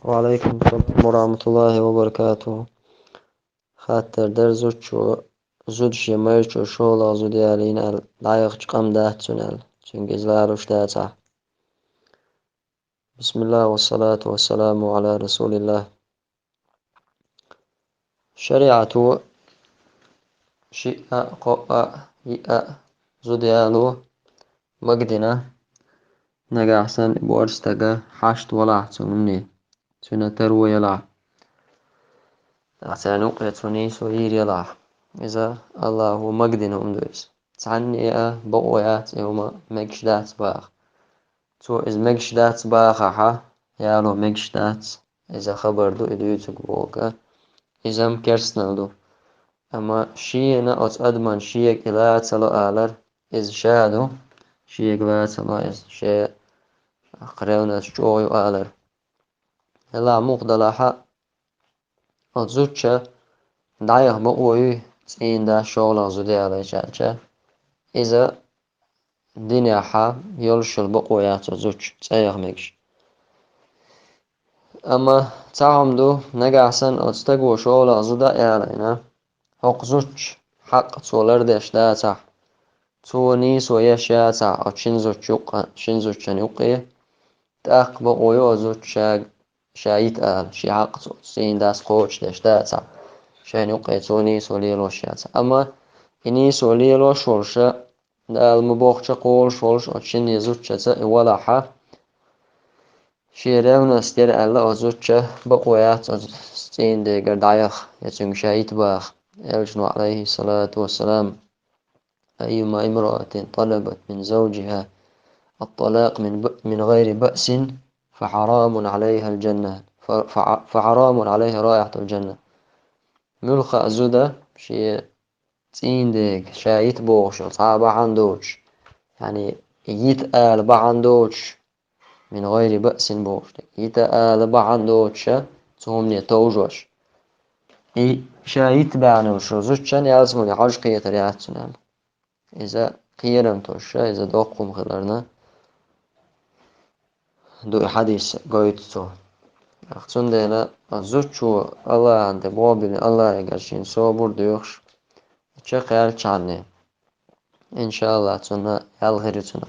وعليكم السلام ورحمة الله وبركاته. خاطر در زود شمرش و شغل زودی علین لایق چقم ده تونل چنگز لاروش ده. بسم الله والصلاة والسلام على رسول الله. شريعة شيء قاء يأ زودي علو مقدنا نجا أحسن بورستجا حشت ولا تنمني تنترو يلا عشان وقعتني سوير يلا إذا الله هو مقدنا أمدوس تعني بقويات يوم مجدات باخ تو إز مجدات باخها يالو مجدات إذا خبر دو إدو يتقبوك إذا مكرسنا دو أما شينا أت أدمن شيك إلا تلو آلر إز شادو شيك لا تلو إز شيء قريونا شوي آلر هلا مقدلاحا أتزوجة دايخ بقوي تين دا شغل زودي على شالشة إذا دنيا حا يلشل بقويات زوج تايخ ميكش أما تعهم دو نجا أحسن أتستقو شغل زودا علينا حق زوج حق تولر ديش داتا تو نيس ويشاتا أتشين زوج يقا شين زوج يقي تاق بقوي زوج شايت شي حق تين داس خوش ديش داتا شان يقي تو نيس وليلو شاتا أما إنيس وليلو شولشا دا المبوخشا قول شولش أتشين يزوج شاتا ولا حا شيرون استير ألا أزوجة بقويات ستين ديگر دايخ يتنق شايت باخ يلجنو عليه الصلاة والسلام أيما امرأة طلبت من زوجها الطلاق من غير بأس فحرام عليها الجنة فحرام عليها رائحة الجنة ملخ أزودة شي تين ديگ شايت بوغش صعبة عندوش يعني يتقال بعندوش من غير بأس بوش يتقال بعندوش تومني توجوش شايت بعنوش زوجشان يازمون يعج قية رياتنا إذا قيرم توشا إذا دوقهم خلرنا دو حديث قويتو أختون دينا زوجو الله عند بوابين الله يقرشين صبر ديوخش چه چانه إن شاء الله تنا يالغير تنا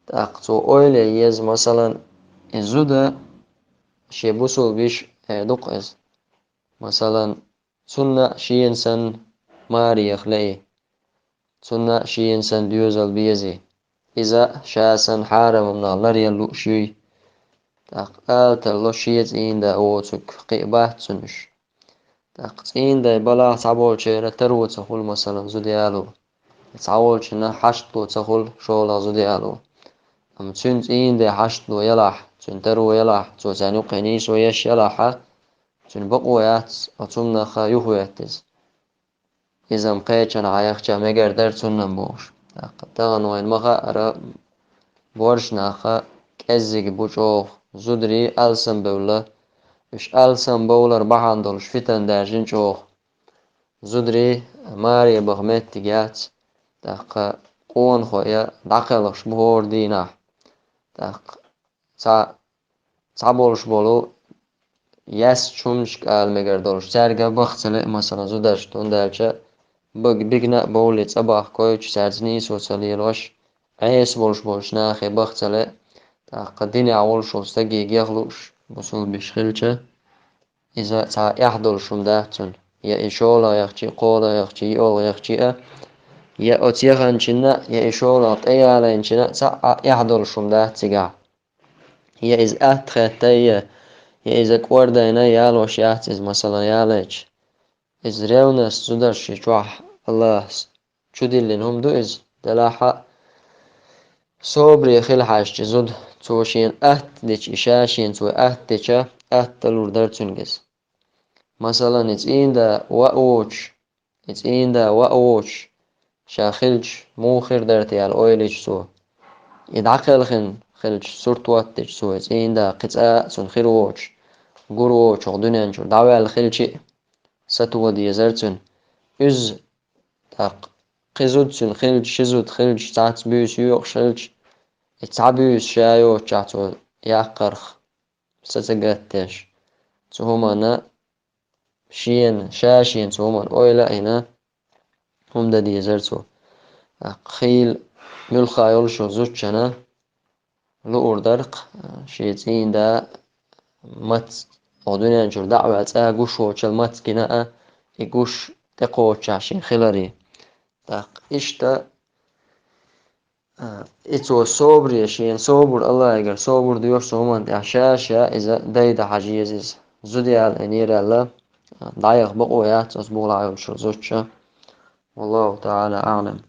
تأقتو أولي يز مثلا الزودة شي بوصل بيش دقز مثلا سنة شي إنسان ماري يخلقي سنة شي إنسان ديوزل بيزي إذا شاسن حارم من الله يلو شي تقال تلو شيت إين دا أوتك قيبات سنش تقتين دا بلا تعبول شيرا ترو تخول مثلا زوديالو تعول شنا حشتو تخول شولا زوديالو أم تنت إين دا حشتو يلاح تنترو يلاح تو تانيو قنيس ويش يلاحا تن بقويات أتمنى خا يهويتز إذا مقيتشن عايخشا مجر در تنن بوش تغن وين مخا أرى بورشنا خا كزيك بوشوخ زودري ألسن بولا إش ألسن بولر بحندلش فتن دارجين شوخ زودري ماري بغمت تجات تاق قون خويا داقلش بهور دينا تاق تعبولش بولو يس چومش قال مگردولش سرگا بختله مثلا زودش تون درچه بگنا بولی صباح کوچ سرزنی سوسالیلوش عیس بولش ناخي بختله تاق ديني عول شوستگي گيغلوش بسول بشخلچه إذا يحضر شمداتن يا إشولا يخشي قولا يخشي يول يخشي يا أتيغنشنا يا إشولا تيالنشنا يحضر شمدات تجا يا إز أتخطي يا إذا كوردينا يالوش يحتز مثلا يالج إز ريونس زودرش جوح الله شدي لنهم دو إز دلاحة صبري خل حاج زود توشين ديش إشاشين تو ديشا تلور در تنجز مثلا it's in the وأوش شاخلج موخر درتي على أويلج سو يدعقل خلج صورت واتج سو it's in the قطعة سن خيروش قروش وغدنين شو دعوة على خلجي ستو دي زرتن إز تاق قزود سن خلج شزود خلج تعت بيوس يوق شلج تعبيوس شايو تعتو يقرخ ستجتش سهمنا شين شاشين سهمن أويلا هنا هم دا ديزرتو خيل يلخا يلشو زوجنا لؤر درق شيتين دا مت ودنيا نشر دعوة قوش وشل مت كناء يقوش تقوش عشان خلري تاق إشتا إتو صبر يشين صبر الله يقر صبر ديور سومن عشاشة إذا دايدا حجيزيز زودي على الأنير الله ضايق بقويات أصبغ العيون شرزوتشا والله تعالى أعلم.